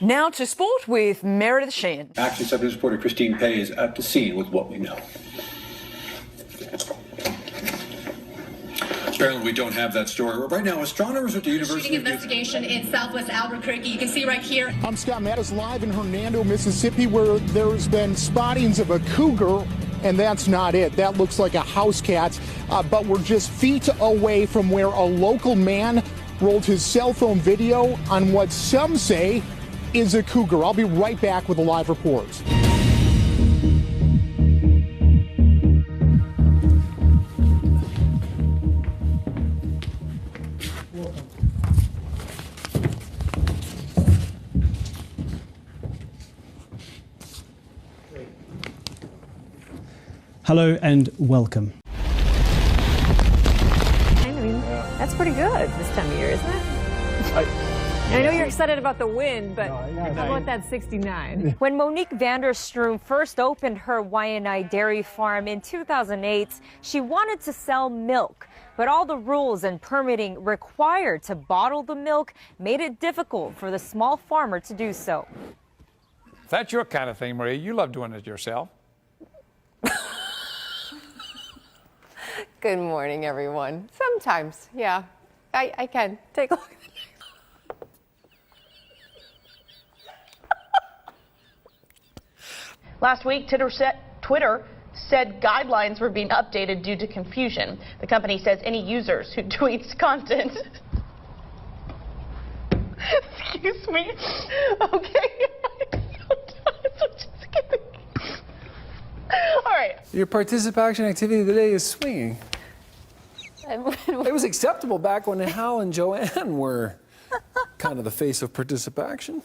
Now to sport with Meredith Sheehan. Actually, Southwoods reporter Christine Pei is at the scene with what we know. Apparently, we don't have that story. Right now, astronomers at the University of investigation in Southwest Albuquerque. You can see right here. I'm Scott Mattis live in Hernando, Mississippi, where there's been spottings of a cougar, and that's not it. That looks like a house cat, but we're just feet away from where a local man rolled his cell phone video on what some say is a cougar. I'll be right back with a live report. Hello and welcome. I mean, that's pretty good this time of year, isn't it? I know you're excited about the wind, but how about that 69? When Monique Vanderstroom first opened her Waianae dairy farm in 2008, she wanted to sell milk, but all the rules and permitting required to bottle the milk made it difficult for the small farmer to do so. If that's your kind of thing, Maria, you love doing it yourself. Good morning, everyone. Sometimes, yeah, I can. Take a look at the Last week, Twitter said guidelines were being updated due to confusion. The company says any users who tweets content. Excuse me. Okay. All right. Your participation activity today is swinging. It was acceptable back when Hal and Joanne were kind of the face of participation.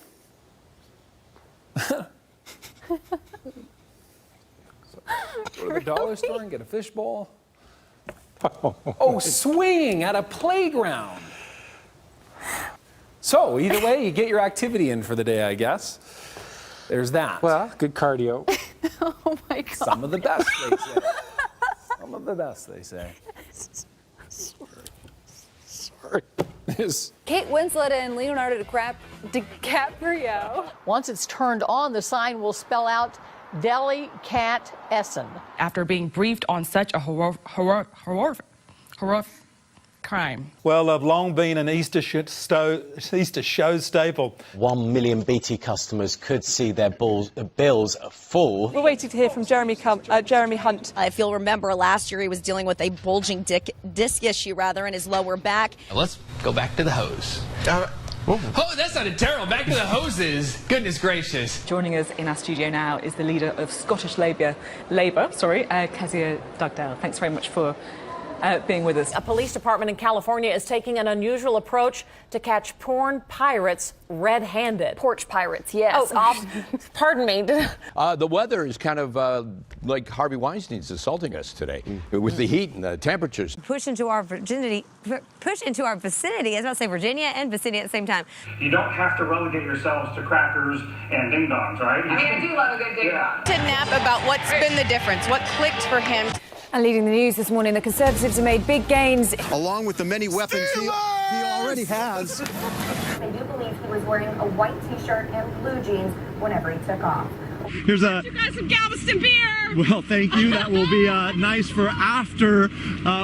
Go to the dollar store and get a fishbowl. Oh, swinging at a playground. So either way, you get your activity in for the day, I guess. There's that. Well, good cardio. Oh my God. Some of the best, they say. Some of the best, they say. Sorry. Kate Winslet and Leonardo DiCaprio. Once it's turned on, the sign will spell out Deli Cat Essen. After being briefed on such a horrific crime. Well, they've long been an Easter show staple. 1 million BT customers could see their bills fall. We're waiting to hear from Jeremy Hunt. If you'll remember, last year he was dealing with a bulging disc issue in his lower back. Let's go back to the hose. Oh, that sounded terrible. Back to the hoses. Goodness gracious. Joining us in our studio now is the leader of Scottish Labour, Kezia Dugdale. Thanks very much for being with us. A police department in California is taking an unusual approach to catch porn pirates red-handed. Porch pirates, yes. Oh, pardon me. The weather is kind of like Harvey Weinstein's assaulting us today with the heat and the temperatures. Push into our vicinity, I was about to say Virginia and vicinity at the same time. You don't have to relegate yourselves to crackers and ding-dongs, right? I do love a good ding-dong. To nap about what's been the difference, what clicked for him. And leading the news this morning, the Conservatives have made big gains. Along with the many weapons he already has. They do believe he was wearing a white T-shirt and blue jeans whenever he took off. Here's a... You got some Galveston beer! Well, thank you. That will be nice for after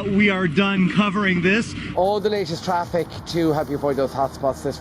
we are done covering this. All the latest traffic to help you avoid those hotspots this